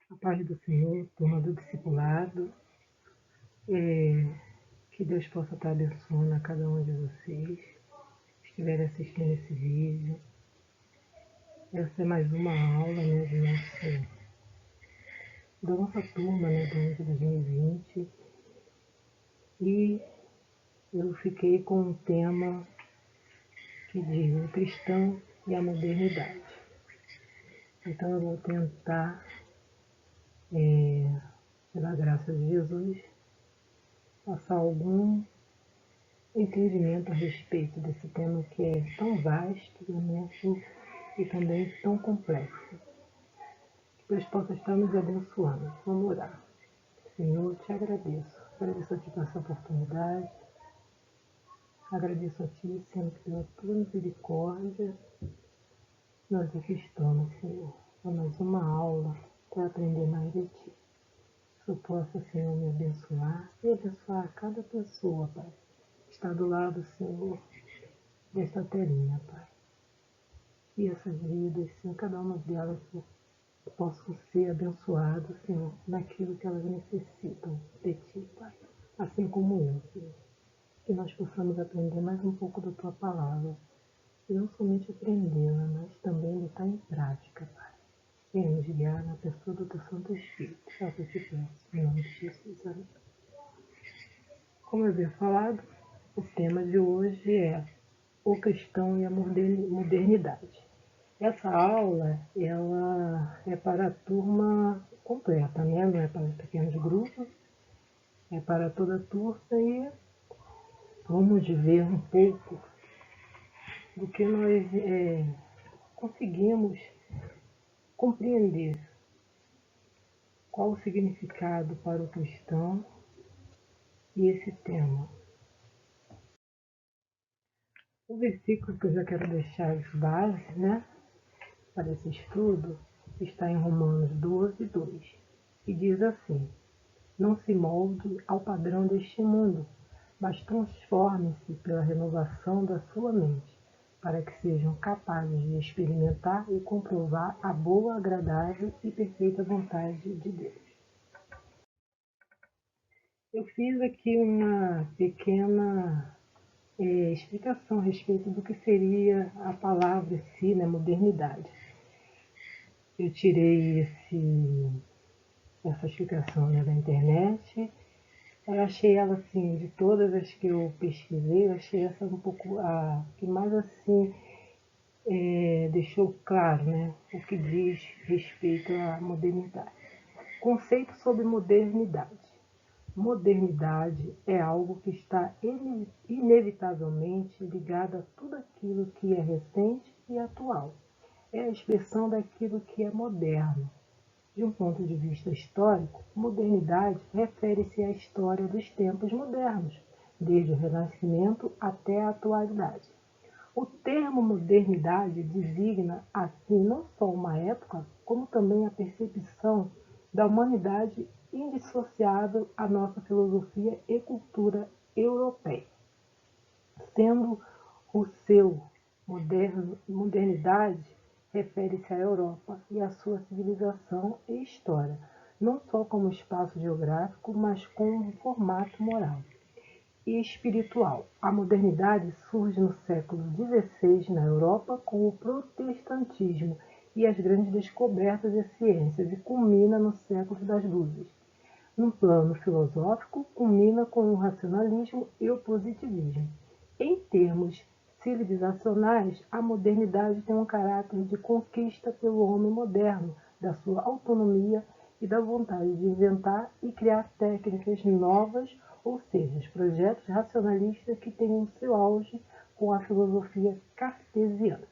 A paz do Senhor, turma do discipulado, que Deus possa estar abençoando a cada um de vocês que estiverem assistindo esse vídeo. Essa é mais uma aula, da nossa turma, do ano de 2020. E eu fiquei com um tema que diz o cristão e a modernidade. Então eu vou tentar, pela graça de Jesus, passar algum entendimento a respeito desse tema que é tão vasto, né, e também tão complexo. Que Deus possa estar nos abençoando. Vamos orar. Senhor, te agradeço. Agradeço a Ti por essa oportunidade. Agradeço a Ti, Senhor, pela Tua misericórdia. Nós aqui estamos, Senhor, para mais uma aula para aprender mais de Ti. Que eu possa, Senhor, me abençoar e abençoar cada pessoa, Pai, que está do lado, Senhor, desta telinha, Pai. E essas vidas, Senhor, cada uma delas possam ser abençoadas, Senhor, naquilo que elas necessitam de Ti, Pai. Assim como eu, Senhor. Que nós possamos aprender mais um pouco da Tua palavra. E não somente aprendê-la, mas também botar em prática, Pai. Venha nos guiar na pessoa do Teu Santo Espírito. É o que eu te peço, em nome de Jesus. Amém. Como eu havia falado, o tema de hoje é o cristão e a modernidade. Essa aula, ela é para a turma completa, né? Não é para pequenos grupos, é para toda a turma e vamos ver um pouco do que nós conseguimos compreender. Qual o significado para o cristão e esse tema. O versículo que eu já quero deixar de base, né, para esse estudo, está em Romanos 12, 2, e diz assim: não se molde ao padrão deste mundo, mas transforme-se pela renovação da sua mente, para que sejam capazes de experimentar e comprovar a boa, agradável e perfeita vontade de Deus. Eu fiz aqui uma pequena explicação a respeito do que seria a palavra em si, né, modernidade. Eu tirei essa explicação, né, da internet. Eu achei ela, assim, de todas as que eu pesquisei, eu achei essa um pouco a que mais, assim, deixou claro, né, o que diz respeito à modernidade. Conceito sobre modernidade. Modernidade é algo que está inevitavelmente ligado a tudo aquilo que é recente e atual. É a expressão daquilo que é moderno. De um ponto de vista histórico, modernidade refere-se à história dos tempos modernos, desde o Renascimento até a atualidade. O termo modernidade designa, assim, não só uma época, como também a percepção da humanidade indissociável à nossa filosofia e cultura europeia, sendo o seu modernidade refere-se à Europa e à sua civilização e história, não só como espaço geográfico, mas como formato moral e espiritual. A modernidade surge no século XVI na Europa com o protestantismo e as grandes descobertas de ciências e culmina no século das luzes. No plano filosófico, culmina com o racionalismo e o positivismo. Em termos civilizacionais, a modernidade tem um caráter de conquista pelo homem moderno, da sua autonomia e da vontade de inventar e criar técnicas novas, ou seja, os projetos racionalistas que têm o seu auge com a filosofia cartesiana.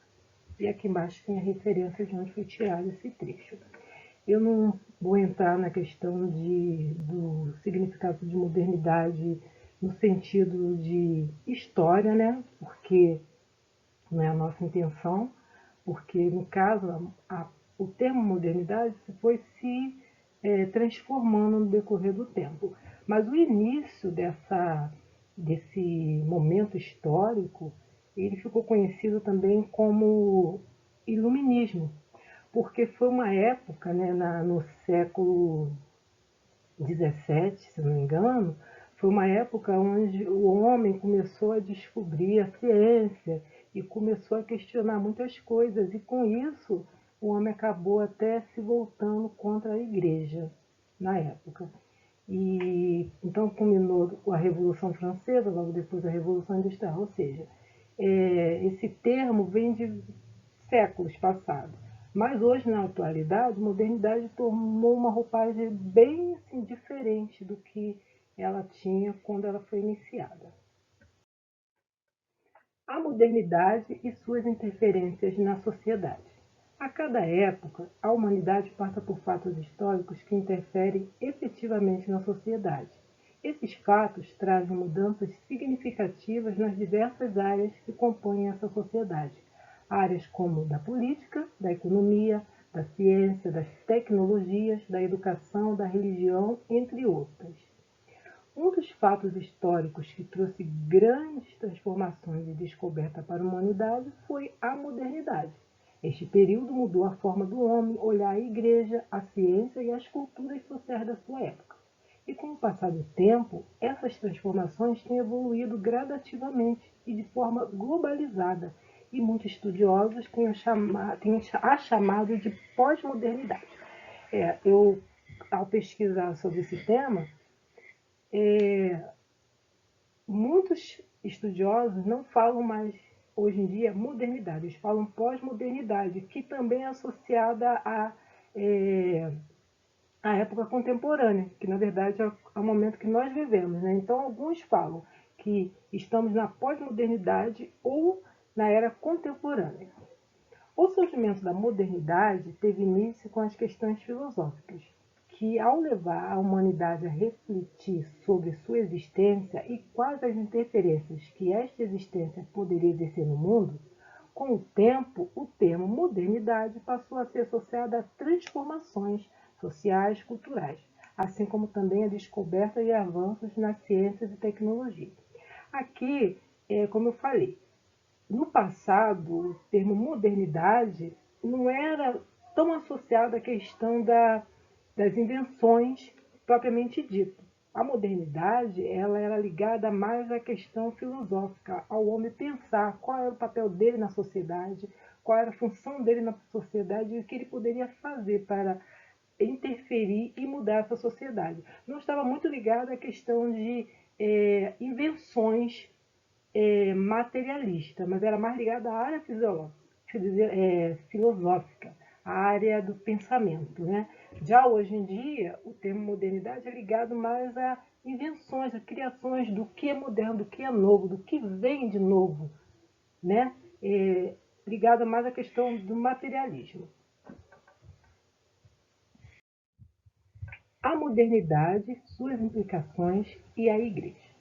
E aqui embaixo tem a referência de onde foi tirado esse trecho. Eu não vou entrar na questão do significado de modernidade no sentido de história, né? Porque não é a nossa intenção, porque no caso o termo modernidade foi se transformando no decorrer do tempo. Mas o início desse momento histórico, ele ficou conhecido também como iluminismo, porque foi uma época, né, no século 17, se não me engano, foi uma época onde o homem começou a descobrir a ciência e começou a questionar muitas coisas, e com isso o homem acabou até se voltando contra a igreja na época. E então culminou a Revolução Francesa, logo depois a Revolução Industrial, ou seja, esse termo vem de séculos passados. Mas hoje, na atualidade, a modernidade tomou uma roupagem bem assim, diferente do que ela tinha quando ela foi iniciada. A modernidade e suas interferências na sociedade. A cada época, a humanidade passa por fatos históricos que interferem efetivamente na sociedade. Esses fatos trazem mudanças significativas nas diversas áreas que compõem essa sociedade. Áreas como da política, da economia, da ciência, das tecnologias, da educação, da religião, entre outras. Um dos fatos históricos que trouxe grandes transformações e descoberta para a humanidade foi a modernidade. Este período mudou a forma do homem olhar a igreja, a ciência e as culturas sociais da sua época. E com o passar do tempo, essas transformações têm evoluído gradativamente e de forma globalizada, e muitos estudiosos têm a chamado de pós-modernidade. Eu, ao pesquisar sobre esse tema, muitos estudiosos não falam mais, hoje em dia, modernidade, eles falam pós-modernidade, que também é associada à época contemporânea, que na verdade é o momento que nós vivemos, né? Então, alguns falam que estamos na pós-modernidade ou na era contemporânea. O surgimento da modernidade teve início com as questões filosóficas, que, ao levar a humanidade a refletir sobre sua existência e quais as interferências que esta existência poderia exercer no mundo, com o tempo, o termo modernidade passou a ser associado a transformações sociais e culturais, assim como também a descoberta e avanços nas ciências e tecnologia. Aqui, como eu falei, no passado, o termo modernidade não era tão associado à questão das invenções propriamente dita. A modernidade ela era ligada mais à questão filosófica, ao homem pensar qual era o papel dele na sociedade, qual era a função dele na sociedade e o que ele poderia fazer para interferir e mudar essa sociedade. Não estava muito ligado à questão de invenções materialista, mas era mais ligada à área filosófica, à área do pensamento, né? Já hoje em dia, o termo modernidade é ligado mais a invenções, a criações do que é moderno, do que é novo, do que vem de novo, né? Ligado mais à questão do materialismo. A modernidade, suas implicações e a igreja.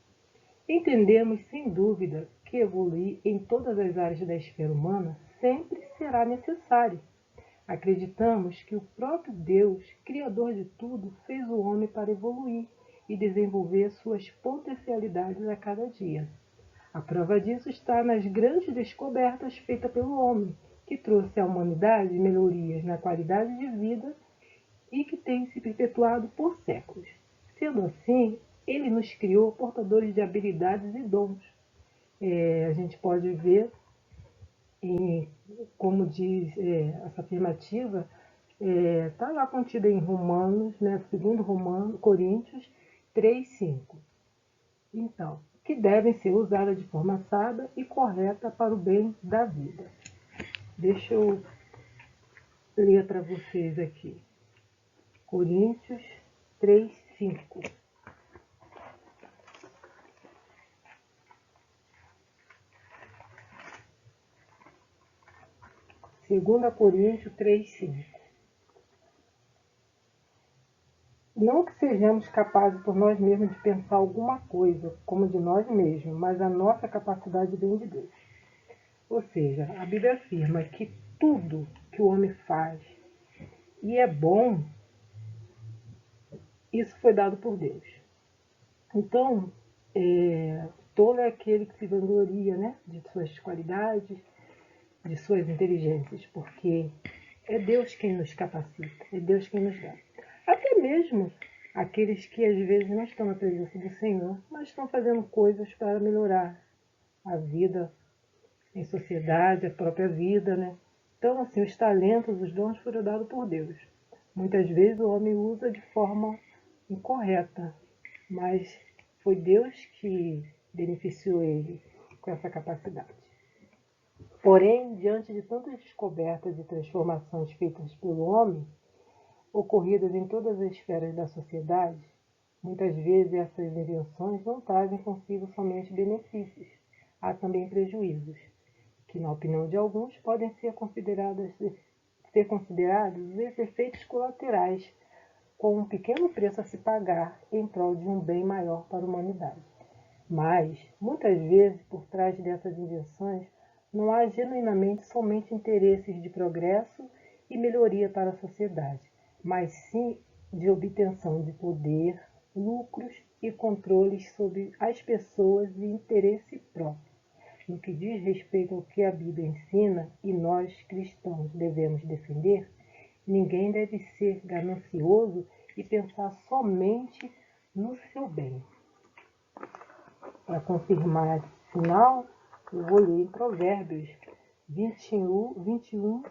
Entendemos, sem dúvida, que evoluir em todas as áreas da esfera humana sempre será necessário. Acreditamos que o próprio Deus, Criador de tudo, fez o homem para evoluir e desenvolver suas potencialidades a cada dia. A prova disso está nas grandes descobertas feitas pelo homem, que trouxe à humanidade melhorias na qualidade de vida e que tem se perpetuado por séculos. Sendo assim, ele nos criou portadores de habilidades e dons. A gente pode ver, como diz essa afirmativa, está lá contida em Romanos, né, segundo Coríntios 3:5. Então, que devem ser usadas de forma sábia e correta para o bem da vida. Deixa eu ler para vocês aqui. Coríntios 3:5. Segunda Coríntios 3:5. Não que sejamos capazes por nós mesmos de pensar alguma coisa, como de nós mesmos, mas a nossa capacidade vem de Deus. Ou seja, a Bíblia afirma que tudo que o homem faz e é bom, isso foi dado por Deus. Então, tolo é aquele que se vangloria, né, de suas qualidades, de suas inteligências, porque É Deus quem nos capacita, é Deus quem nos dá. Até mesmo aqueles que às vezes não estão na presença do Senhor, mas estão fazendo coisas para melhorar a vida em sociedade, a própria vida, né? Então, assim, os talentos, os dons foram dados por Deus. Muitas vezes o homem usa de forma incorreta, mas foi Deus que beneficiou ele com essa capacidade. Porém, diante de tantas descobertas e transformações feitas pelo homem, ocorridas em todas as esferas da sociedade, muitas vezes essas invenções não trazem consigo somente benefícios, há também prejuízos, que na opinião de alguns podem ser considerados os efeitos colaterais, com um pequeno preço a se pagar em prol de um bem maior para a humanidade. Mas, muitas vezes, por trás dessas invenções, não há genuinamente somente interesses de progresso e melhoria para a sociedade, mas sim de obtenção de poder, lucros e controles sobre as pessoas e interesse próprio. No que diz respeito ao que a Bíblia ensina e nós cristãos devemos defender, ninguém deve ser ganancioso e pensar somente no seu bem. Para confirmar esse final, eu vou ler em Provérbios 21, 26.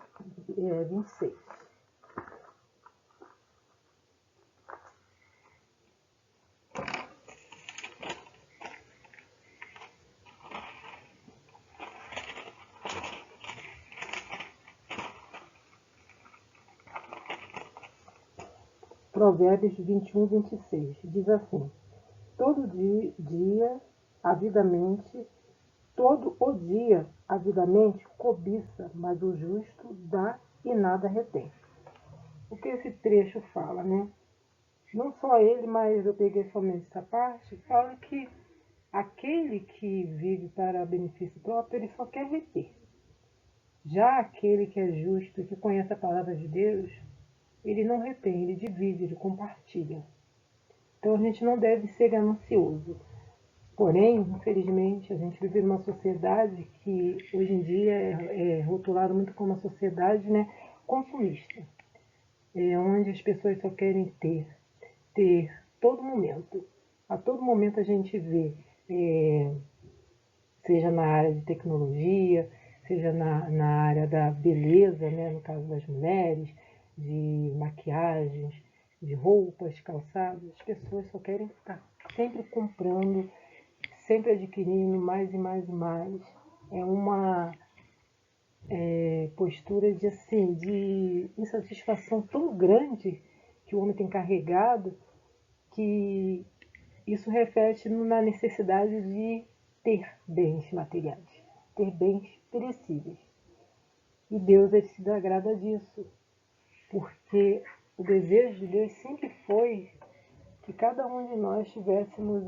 Provérbios 21, 26. Diz assim: Todo dia, avidamente, todo o dia, avidamente, cobiça, mas o justo dá e nada retém. O que esse trecho fala, né? Não só ele, mas eu peguei somente essa parte, fala que aquele que vive para benefício próprio, ele só quer reter. Já aquele que é justo e que conhece a palavra de Deus, ele não retém, ele divide, ele compartilha. Então a gente não deve ser ganancioso. Porém, infelizmente, a gente vive numa sociedade que hoje em dia é rotulada muito como uma sociedade, né, consumista, onde as pessoas só querem ter todo momento. A todo momento a gente vê, seja na área de tecnologia, seja na área da beleza, né, no caso das mulheres, de maquiagens, de roupas, calçados, as pessoas só querem estar sempre comprando, sempre adquirindo mais e mais e mais. É uma postura de, assim, de insatisfação tão grande que o homem tem carregado, que isso reflete na necessidade de ter bens materiais, ter bens perecíveis. E Deus ele se agrada disso, porque o desejo de Deus sempre foi que cada um de nós tivéssemos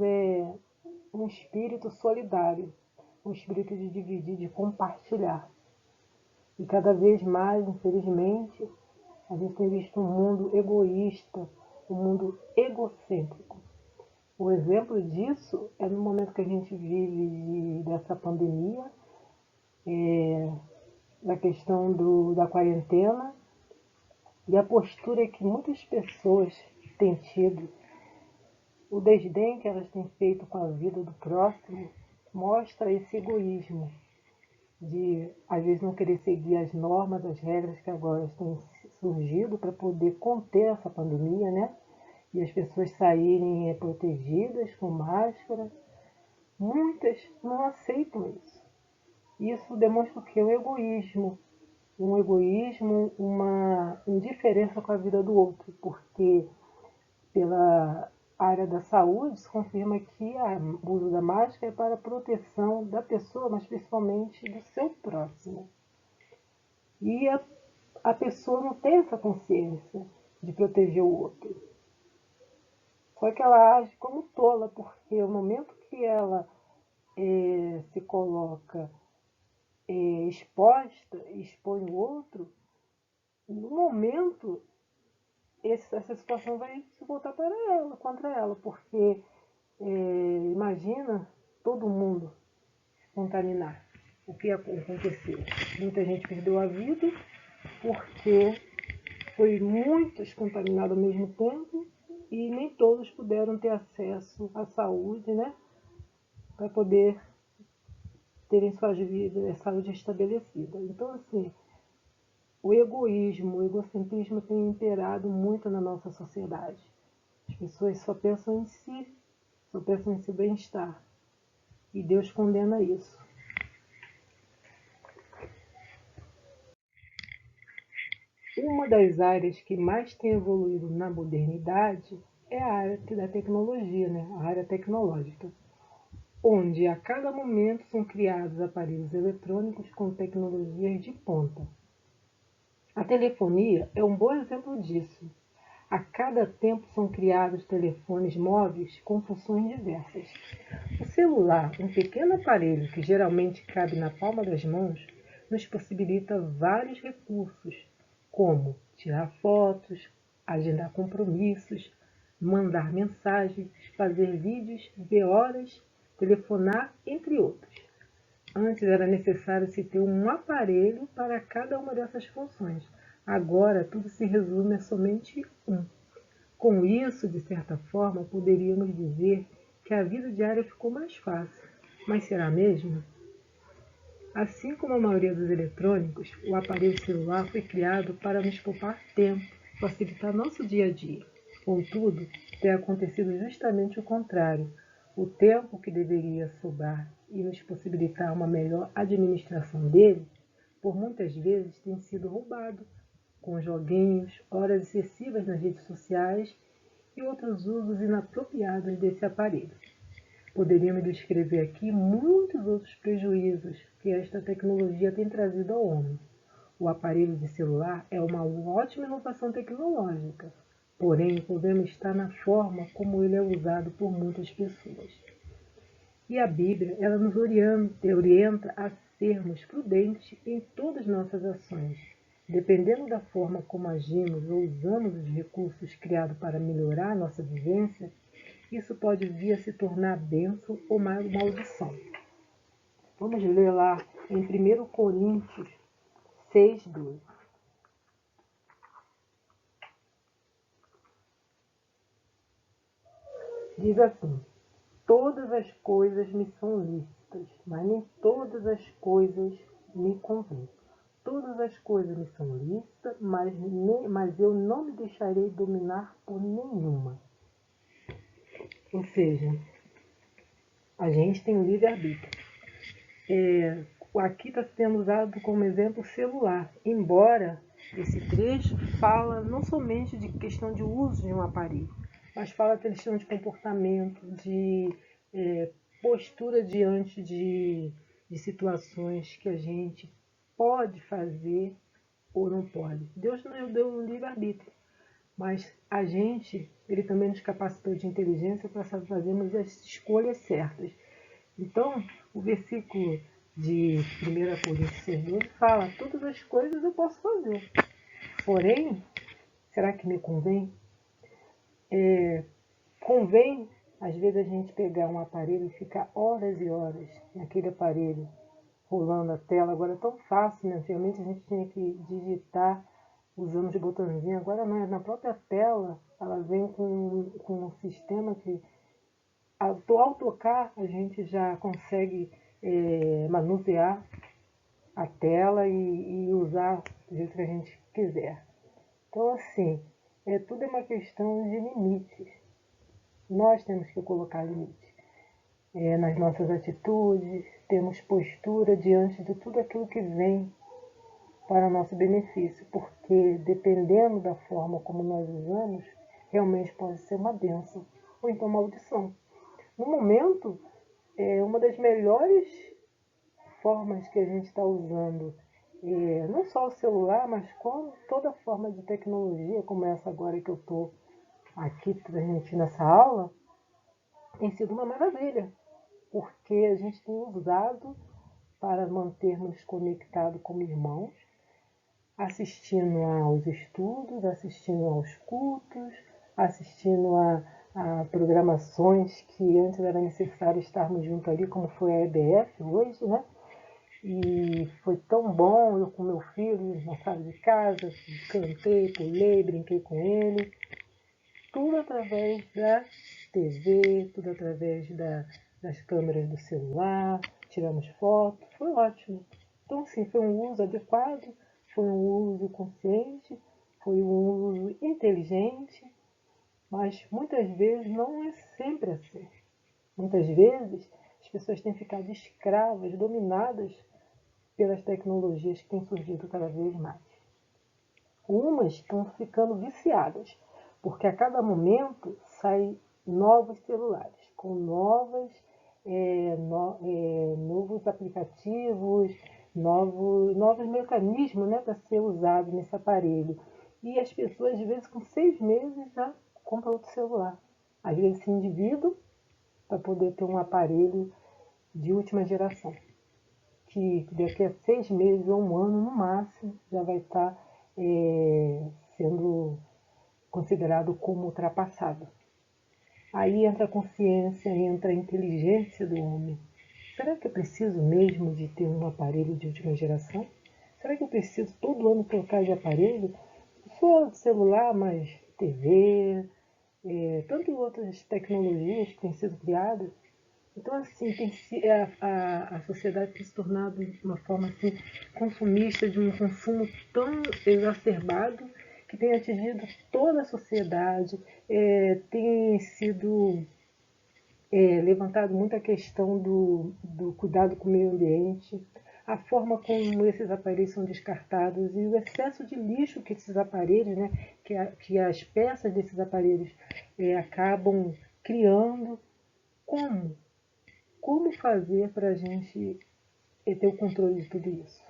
um espírito solidário, um espírito de dividir, de compartilhar. E cada vez mais, infelizmente, a gente tem visto um mundo egoísta, um mundo egocêntrico. O exemplo disso é no momento que a gente vive dessa pandemia, da questão da quarentena, e a postura que muitas pessoas têm tido, o desdém que elas têm feito com a vida do próximo, mostra esse egoísmo de, às vezes, não querer seguir as normas, as regras que agora têm surgido para poder conter essa pandemia, né? E as pessoas saírem protegidas, com máscara. Muitas não aceitam isso. Isso demonstra o quê? Um egoísmo. Um egoísmo, uma indiferença com a vida do outro, porque pela área da saúde se confirma que o uso da máscara é para a proteção da pessoa, mas principalmente do seu próximo. E a pessoa não tem essa consciência de proteger o outro. Só que ela age como tola, porque o momento que ela se coloca exposta, expõe o outro, no momento essa situação vai se voltar para ela, contra ela, porque imagina todo mundo contaminar. O que aconteceu? Muita gente perdeu a vida porque foi muitos contaminados ao mesmo tempo e nem todos puderam ter acesso à saúde, né? Para poder terem suas vidas, saúde estabelecida. Então, assim, o egoísmo, o egocentrismo tem imperado muito na nossa sociedade. As pessoas só pensam em si, só pensam em seu bem-estar. E Deus condena isso. Uma das áreas que mais tem evoluído na modernidade é a área da tecnologia, né? A área tecnológica, onde a cada momento são criados aparelhos eletrônicos com tecnologias de ponta. A telefonia é um bom exemplo disso. A cada tempo são criados telefones móveis com funções diversas. O celular, um pequeno aparelho que geralmente cabe na palma das mãos, nos possibilita vários recursos, como tirar fotos, agendar compromissos, mandar mensagens, fazer vídeos, ver horas, telefonar, entre outros. Antes era necessário se ter um aparelho para cada uma dessas funções. Agora tudo se resume a somente um. Com isso, de certa forma, poderíamos dizer que a vida diária ficou mais fácil. Mas será mesmo? Assim como a maioria dos eletrônicos, o aparelho celular foi criado para nos poupar tempo, facilitar nosso dia a dia. Contudo, tem acontecido justamente o contrário. O tempo que deveria sobrar e nos possibilitar uma melhor administração dele, por muitas vezes tem sido roubado, com joguinhos, horas excessivas nas redes sociais e outros usos inapropriados desse aparelho. Poderíamos descrever aqui muitos outros prejuízos que esta tecnologia tem trazido ao homem. O aparelho de celular é uma ótima inovação tecnológica, porém o problema está na forma como ele é usado por muitas pessoas. E a Bíblia, ela nos orienta a sermos prudentes em todas as nossas ações. Dependendo da forma como agimos ou usamos os recursos criados para melhorar a nossa vivência, isso pode vir a se tornar bênção ou maldição. Vamos ler lá em 1 Coríntios 6:2. Diz assim: todas as coisas me são lícitas, mas nem todas as coisas me convêm. Todas as coisas me são lícitas, mas eu não me deixarei dominar por nenhuma. Ou seja, a gente tem o livre-arbítrio. Aqui está sendo usado como exemplo o celular, embora esse trecho fala não somente de questão de uso de um aparelho, mas fala de questão de comportamento, de postura diante de situações que a gente pode fazer ou não pode. Deus nos deu um livre-arbítrio, mas a gente, ele também nos capacitou de inteligência para fazermos as escolhas certas. Então, o versículo de 1 Coríntios 6:12 fala: todas as coisas eu posso fazer, porém, será que me convém? Convém, às vezes, a gente pegar um aparelho e ficar horas e horas naquele aparelho, rolando a tela. Agora é tão fácil, né? Antigamente a gente tinha que digitar usando os botõezinhos, agora não, é na própria tela, ela vem com um sistema que, ao tocar, a gente já consegue manusear a tela e usar do jeito que a gente quiser. Então, assim, tudo é uma questão de limites. Nós temos que colocar limites nas nossas atitudes, temos postura diante de tudo aquilo que vem para nosso benefício, porque dependendo da forma como nós usamos, realmente pode ser uma bênção ou então maldição. No momento, uma das melhores formas que a gente está usando, não só o celular, mas como toda forma de tecnologia, como essa agora que eu estou aqui transmitindo essa aula, tem sido uma maravilha, porque a gente tem usado para mantermos conectados como irmãos, assistindo aos estudos, assistindo aos cultos, assistindo a programações que antes era necessário estarmos juntos ali, como foi a EBF hoje, né? E foi tão bom, eu com meu filho na sala de casa, cantei, pulei, brinquei com ele. Tudo através da TV, tudo através das câmeras do celular, tiramos fotos, foi ótimo. Então, sim, foi um uso adequado, foi um uso consciente, foi um uso inteligente, mas muitas vezes não é sempre assim. Muitas vezes as pessoas têm ficado escravas, dominadas pelas tecnologias que têm surgido cada vez mais. Umas estão ficando viciadas, porque a cada momento saem novos celulares, com novos aplicativos, novos mecanismos, né, para ser usado nesse aparelho. E as pessoas, às vezes, com 6 meses, já compram outro celular. Às vezes se endividam para poder ter um aparelho de última geração, que daqui a 6 meses ou um ano, no máximo, já vai estar sendo considerado como ultrapassado. Aí entra a consciência, entra a inteligência do homem. Será que eu preciso mesmo de ter um aparelho de última geração? Será que eu preciso todo ano trocar de aparelho? Só celular, mas TV, tantas outras tecnologias que têm sido criadas. Então, assim, a sociedade tem se tornado de uma forma assim, consumista, de um consumo tão exacerbado que tem atingido toda a sociedade, tem sido levantado muito a questão do cuidado com o meio ambiente, a forma como esses aparelhos são descartados e o excesso de lixo que esses aparelhos, né, que as peças desses aparelhos acabam criando. Como? Como fazer para a gente ter o controle de tudo isso?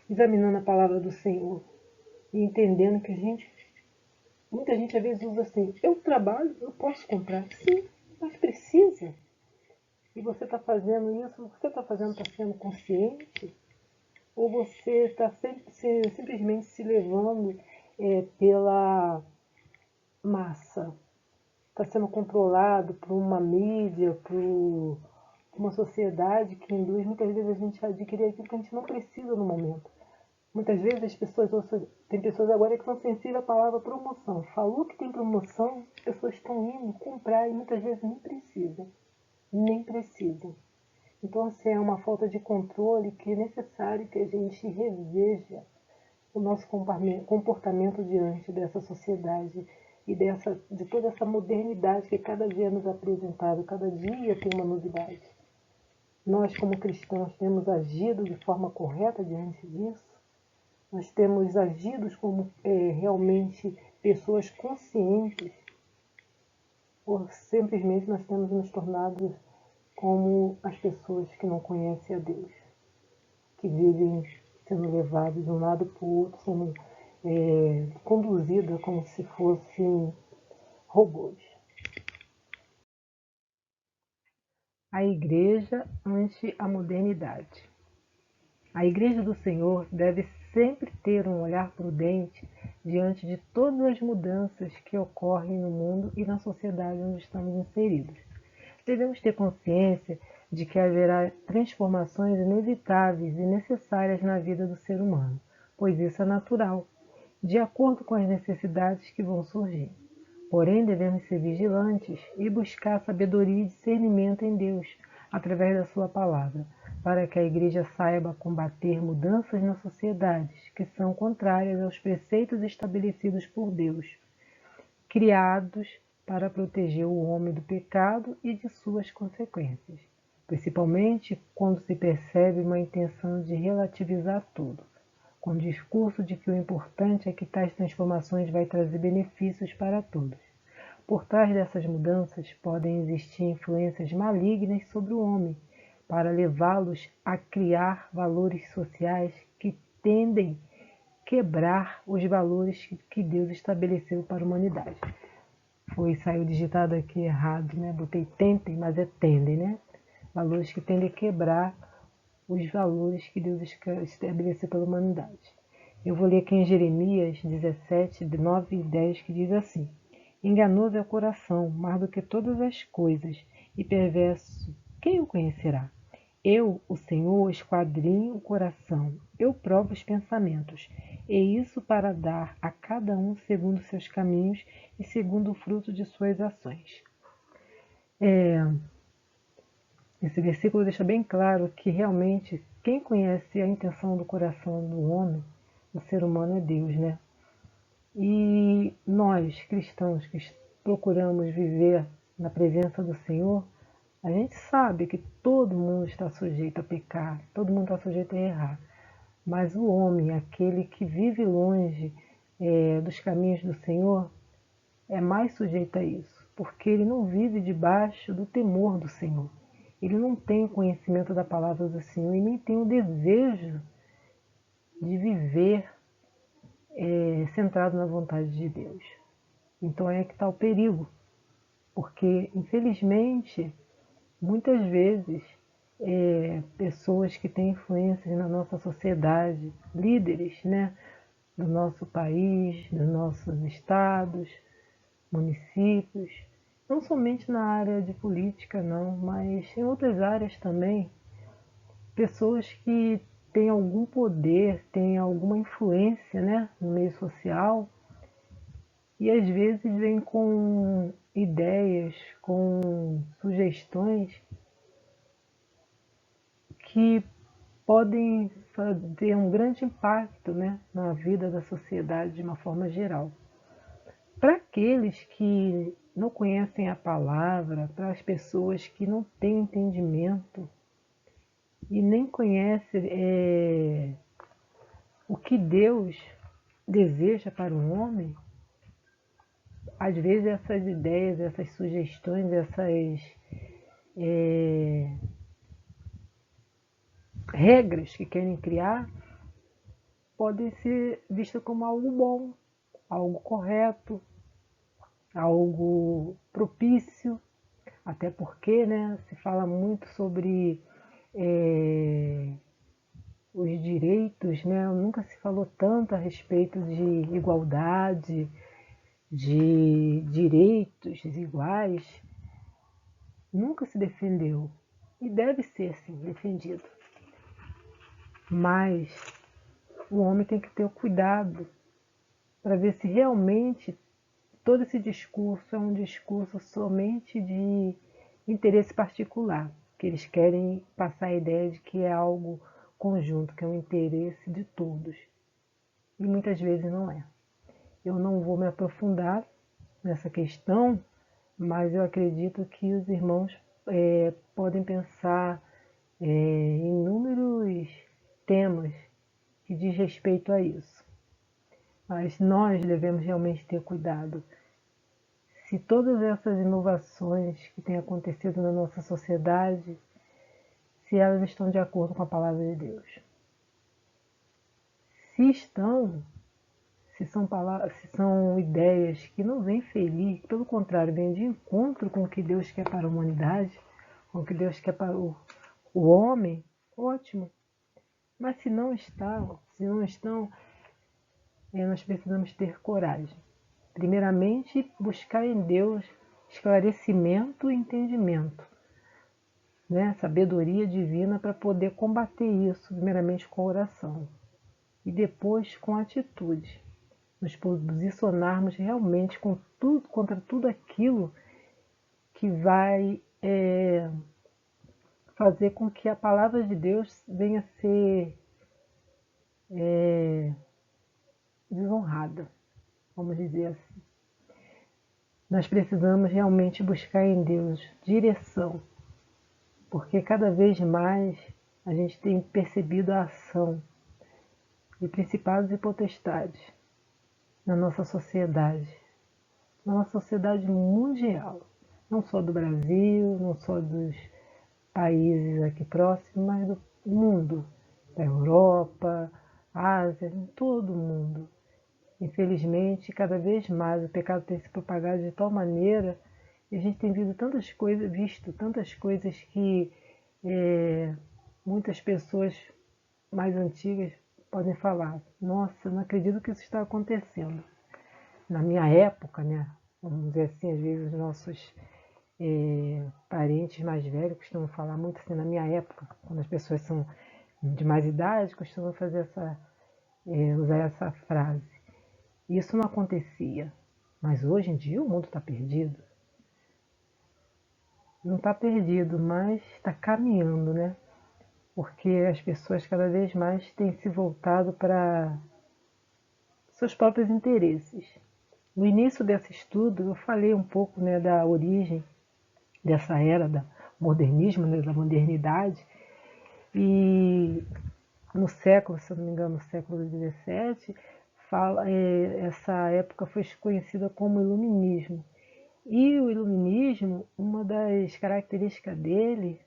Examinando a palavra do Senhor e entendendo que muita gente às vezes usa assim, eu trabalho, eu posso comprar. Sim, mas precisa. E você está fazendo isso, você está fazendo, está sendo consciente? Ou você está simplesmente se levando pela massa? Está sendo controlado por uma mídia, por uma sociedade que induz muitas vezes a gente a adquirir aquilo que a gente não precisa no momento. Muitas vezes as pessoas, tem pessoas agora que são sensíveis à palavra promoção. Falou que tem promoção, as pessoas estão indo comprar e muitas vezes nem precisam. Nem precisam. Então, assim, é uma falta de controle que é necessário que a gente reveja o nosso comportamento diante dessa sociedade e de toda essa modernidade que cada dia é nos apresentado, cada dia tem uma novidade. Nós, como cristãos, temos agido de forma correta diante disso? Nós temos agido como realmente pessoas conscientes? Ou simplesmente nós temos nos tornado como as pessoas que não conhecem a Deus, que vivem sendo levadas de um lado para o outro, sendo conduzidas como se fossem robôs. A igreja ante a modernidade. A igreja do Senhor deve sempre ter um olhar prudente diante de todas as mudanças que ocorrem no mundo e na sociedade onde estamos inseridos. Devemos ter consciência de que haverá transformações inevitáveis e necessárias na vida do ser humano, pois isso é natural, de acordo com as necessidades que vão surgir. Porém, devemos ser vigilantes e buscar sabedoria e discernimento em Deus, através da sua palavra, para que a igreja saiba combater mudanças na sociedade que são contrárias aos preceitos estabelecidos por Deus, criados para proteger o homem do pecado e de suas consequências, principalmente quando se percebe uma intenção de relativizar tudo, com o discurso de que o importante é que tais transformações vai trazer benefícios para todos. Por trás dessas mudanças podem existir influências malignas sobre o homem, para levá-los a criar valores sociais que tendem a quebrar os valores que Deus estabeleceu para a humanidade. Saiu digitado aqui errado, né? Botei tentem, mas é tendem, né? Valores que tendem a quebrar os valores que Deus estabeleceu pela humanidade. Eu vou ler aqui em Jeremias 17, 9 e 10, que diz assim: enganoso é o coração, mais do que todas as coisas, e perverso, quem o conhecerá? Eu, o Senhor, esquadrinho o coração, eu provo os pensamentos, e isso para dar a cada um segundo seus caminhos e segundo o fruto de suas ações. Esse versículo deixa bem claro que realmente quem conhece a intenção do coração do homem, do ser humano, é Deus, né? E nós, cristãos, que procuramos viver na presença do Senhor, a gente sabe que todo mundo está sujeito a pecar, todo mundo está sujeito a errar. Mas o homem, aquele que vive longe dos caminhos do Senhor, é mais sujeito a isso, porque ele não vive debaixo do temor do Senhor. Ele não tem conhecimento da palavra do Senhor e nem tem o desejo de viver centrado na vontade de Deus. Então é que está o perigo, porque infelizmente muitas vezes pessoas que têm influências na nossa sociedade, líderes, né, do nosso país, dos nossos estados, municípios, não somente na área de política, não, mas em outras áreas também, pessoas que têm algum poder, têm alguma influência, né, no meio social e às vezes vêm com ideias, com sugestões que podem ter um grande impacto, né, na vida da sociedade de uma forma geral. Para aqueles que não conhecem a palavra, para as pessoas que não têm entendimento e nem conhecem o que Deus deseja para o homem, às vezes essas ideias, essas sugestões, essas regras que querem criar podem ser vistas como algo bom, algo correto, algo propício, até porque, né, se fala muito sobre os direitos, né? Nunca se falou tanto a respeito de igualdade, de direitos iguais, nunca se defendeu e deve ser sim defendido. Mas o homem tem que ter o cuidado para ver se realmente todo esse discurso é um discurso somente de interesse particular, que eles querem passar a ideia de que é algo conjunto, que é um interesse de todos. E muitas vezes não é. Eu não vou me aprofundar nessa questão, mas eu acredito que os irmãos podem pensar em inúmeros temas que diz respeito a isso. Mas nós devemos realmente ter cuidado. Se todas essas inovações que têm acontecido na nossa sociedade, se elas estão de acordo com a palavra de Deus. Se estão, se são ideias que não vêm ferir, pelo contrário, vêm de encontro com o que Deus quer para a humanidade, com o que Deus quer para o homem, ótimo. Mas se não estão, nós precisamos ter coragem. Primeiramente, buscar em Deus esclarecimento e entendimento, né? Sabedoria divina para poder combater isso, primeiramente com oração e depois com atitude. Nos posicionarmos realmente com tudo, contra tudo aquilo que vai fazer com que a palavra de Deus venha a ser desonrada, vamos dizer assim. Nós precisamos realmente buscar em Deus direção, porque cada vez mais a gente tem percebido a ação de principados e potestades na nossa sociedade mundial, não só do Brasil, não só dos países aqui próximos, mas do mundo, da Europa, Ásia, todo mundo. Infelizmente, cada vez mais o pecado tem se propagado de tal maneira e a gente tem visto tantas coisas que muitas pessoas mais antigas podem falar: nossa, eu não acredito que isso está acontecendo. Na minha época, né? Vamos dizer assim, às vezes os nossos parentes mais velhos costumam falar muito assim, na minha época, quando as pessoas são de mais idade, costumam usar essa frase. Isso não acontecia, mas hoje em dia o mundo está perdido. Não está perdido, mas está caminhando, né? Porque as pessoas cada vez mais têm se voltado para seus próprios interesses. No início desse estudo, eu falei um pouco, né, da origem dessa era do modernismo, né, da modernidade, e no século, se eu não me engano, no século XVII, essa época foi conhecida como iluminismo. E o iluminismo, uma das características dele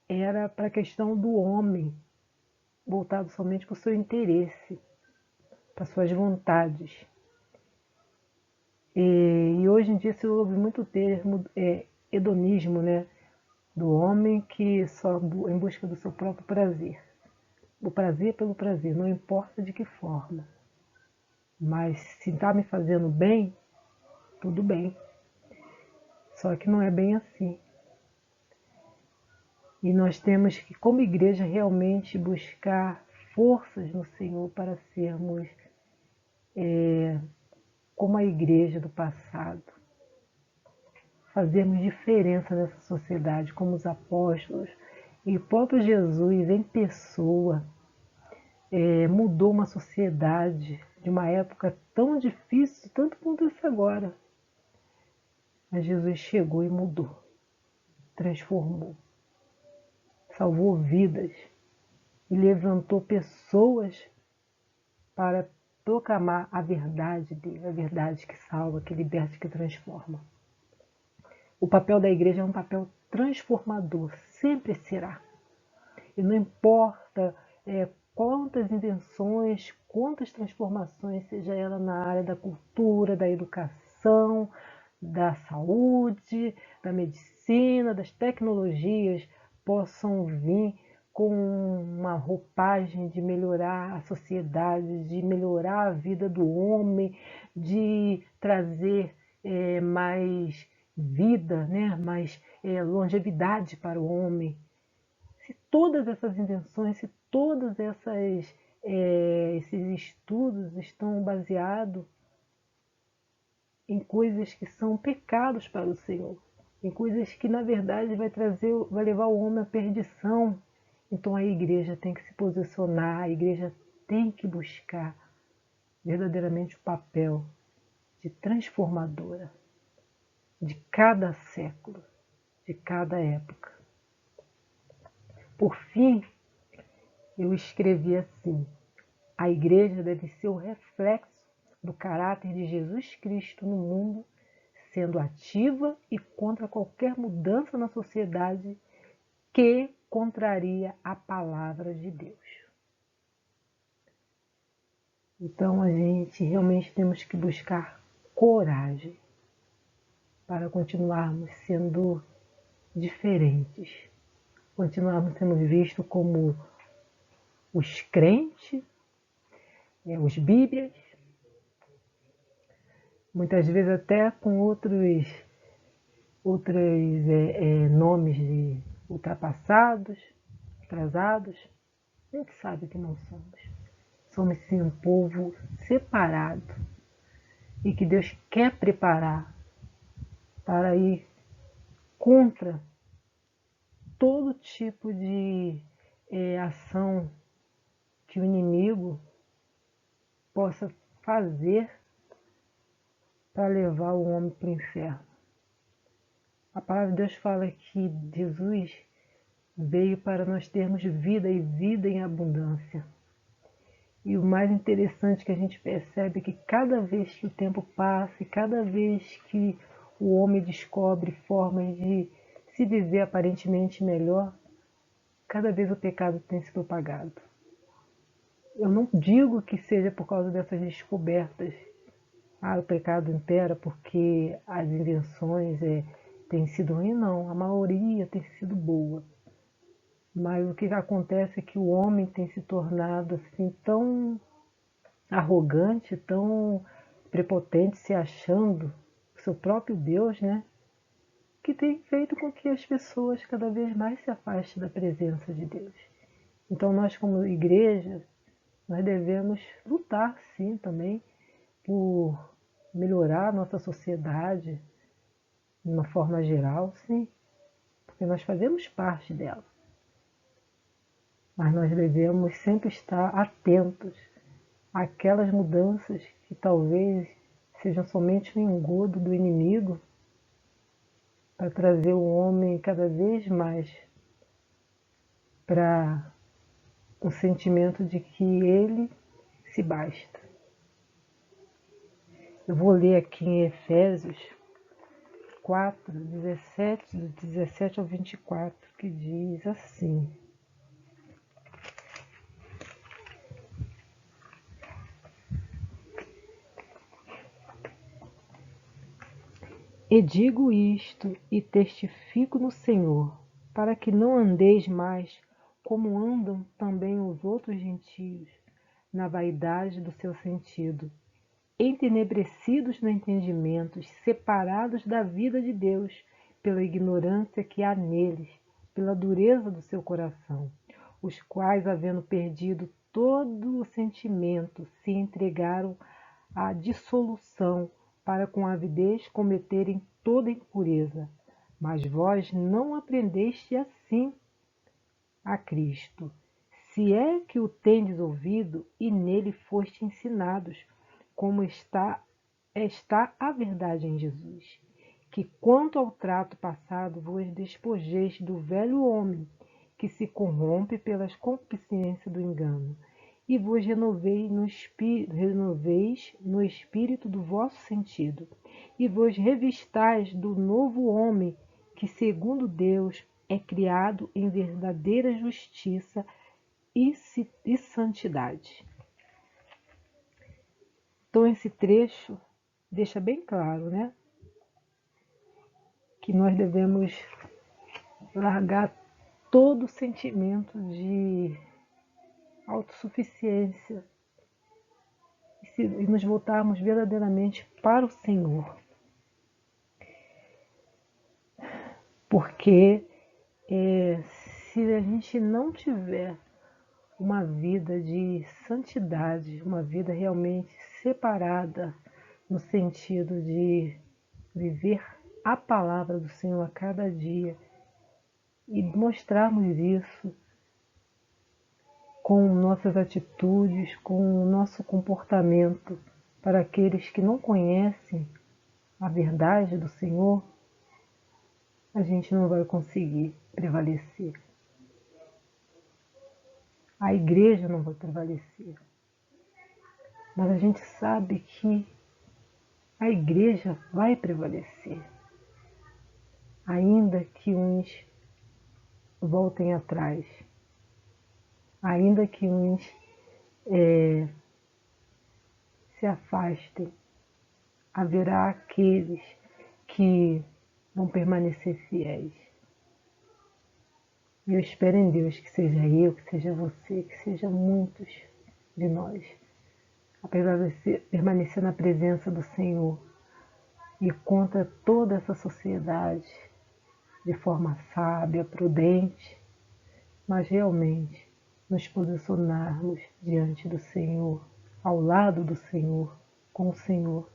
era para a questão do homem, voltado somente para o seu interesse, para suas vontades. E hoje em dia se ouve muito o termo hedonismo, né? Do homem que só em busca do seu próprio prazer. O prazer pelo prazer, não importa de que forma. Mas se está me fazendo bem, tudo bem. Só que não é bem assim. E nós temos que, como igreja, realmente buscar forças no Senhor para sermos como a igreja do passado. Fazermos diferença nessa sociedade, como os apóstolos. E o próprio Jesus, em pessoa, mudou uma sociedade de uma época tão difícil, tanto quanto essa agora. Mas Jesus chegou e mudou, transformou, salvou vidas e levantou pessoas para proclamar a verdade dele, a verdade que salva, que liberta, que transforma. O papel da igreja é um papel transformador, sempre será. E não importa quantas invenções, quantas transformações, seja ela na área da cultura, da educação, da saúde, da medicina, das tecnologias, possam vir com uma roupagem de melhorar a sociedade, de melhorar a vida do homem, de trazer mais vida, né? Mais longevidade para o homem. Se todas essas invenções, se todos esses estudos estão baseados em coisas que são pecados para o Senhor, em coisas que na verdade vai levar o homem à perdição. Então a igreja tem que se posicionar, a igreja tem que buscar verdadeiramente o papel de transformadora de cada século, de cada época. Por fim, eu escrevi assim: a igreja deve ser o reflexo do caráter de Jesus Cristo no mundo, sendo ativa e contra qualquer mudança na sociedade que contraria a palavra de Deus. Então a gente realmente temos que buscar coragem para continuarmos sendo diferentes, continuarmos sendo vistos como os crentes, os bíblias, muitas vezes até com outros nomes de ultrapassados, atrasados. A gente sabe que não somos. Somos sim um povo separado e que Deus quer preparar para ir contra todo tipo de ação que o inimigo possa fazer para levar o homem para o inferno. A palavra de Deus fala que Jesus veio para nós termos vida e vida em abundância. E o mais interessante que a gente percebe é que cada vez que o tempo passa e cada vez que o homem descobre formas de se viver aparentemente melhor, cada vez o pecado tem se propagado. Eu não digo que seja por causa dessas descobertas. O pecado impera porque as invenções têm sido ruins, não. A maioria tem sido boa. Mas o que acontece é que o homem tem se tornado assim tão arrogante, tão prepotente, se achando o seu próprio Deus, né? que tem feito com que as pessoas cada vez mais se afastem da presença de Deus. Então nós, como igreja, nós devemos lutar sim também por melhorar a nossa sociedade de uma forma geral, sim, porque nós fazemos parte dela. Mas nós devemos sempre estar atentos àquelas mudanças que talvez sejam somente um engodo do inimigo para trazer o homem cada vez mais para um sentimento de que ele se basta. Eu vou ler aqui em Efésios 4, 17, do 17 ao 24, que diz assim: E digo isto e testifico no Senhor, para que não andeis mais como andam também os outros gentios, na vaidade do seu sentido, entenebrecidos no entendimento, separados da vida de Deus, pela ignorância que há neles, pela dureza do seu coração, os quais, havendo perdido todo o sentimento, se entregaram à dissolução, para com avidez cometerem toda impureza. Mas vós não aprendeste assim a Cristo, se é que o tendes ouvido e nele foste ensinados, como está a verdade em Jesus, que quanto ao trato passado vos despojeis do velho homem, que se corrompe pelas concupiscências do engano, e vos renoveis no espírito do vosso sentido, e vos revistais do novo homem, que segundo Deus é criado em verdadeira justiça e santidade. Então esse trecho deixa bem claro, né, que nós devemos largar todo sentimento de autossuficiência e nos voltarmos verdadeiramente para o Senhor. Porque se a gente não tiver uma vida de santidade, uma vida realmente separada, no sentido de viver a palavra do Senhor a cada dia e mostrarmos isso com nossas atitudes, com o nosso comportamento para aqueles que não conhecem a verdade do Senhor, a gente não vai conseguir prevalecer. A igreja não vai prevalecer. Mas a gente sabe que a igreja vai prevalecer. Ainda que uns voltem atrás, ainda que uns se afastem, haverá aqueles que vão permanecer fiéis. E eu espero em Deus que seja eu, que seja você, que seja muitos de nós, apesar de permanecer na presença do Senhor e contra toda essa sociedade, de forma sábia, prudente, mas realmente nos posicionarmos diante do Senhor, ao lado do Senhor, com o Senhor,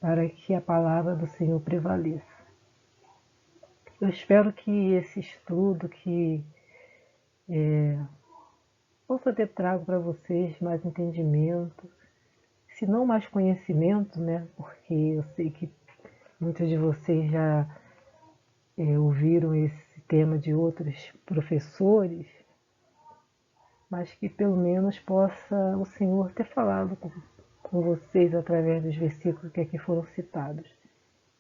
para que a palavra do Senhor prevaleça. Eu espero que esse estudo que possa ter trago para vocês mais entendimento, se não mais conhecimento, né? Porque eu sei que muitos de vocês já ouviram esse tema de outros professores, mas que pelo menos possa o Senhor ter falado com vocês através dos versículos que aqui foram citados.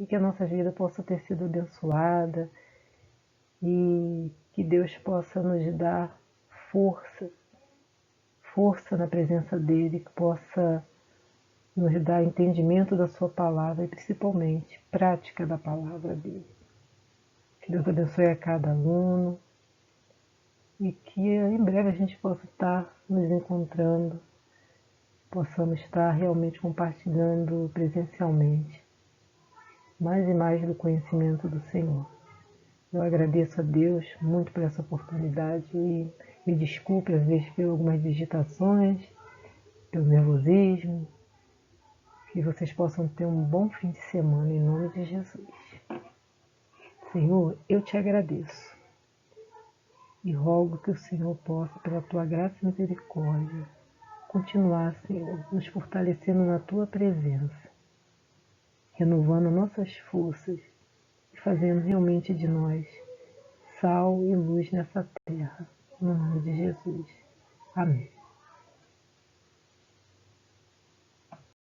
E que a nossa vida possa ter sido abençoada e que Deus possa nos dar força na presença dEle, que possa nos dar entendimento da sua palavra e principalmente prática da palavra dEle. Que Deus abençoe a cada aluno e que em breve a gente possa estar nos encontrando, possamos estar realmente compartilhando presencialmente. mais e mais do conhecimento do Senhor. Eu agradeço a Deus muito por essa oportunidade e me desculpe às vezes por algumas digitações, pelo nervosismo. Que vocês possam ter um bom fim de semana em nome de Jesus. Senhor, eu te agradeço e rogo que o Senhor possa, pela tua graça e misericórdia, continuar, Senhor, nos fortalecendo na tua presença, renovando nossas forças e fazendo realmente de nós sal e luz nessa terra. No nome de Jesus. Amém.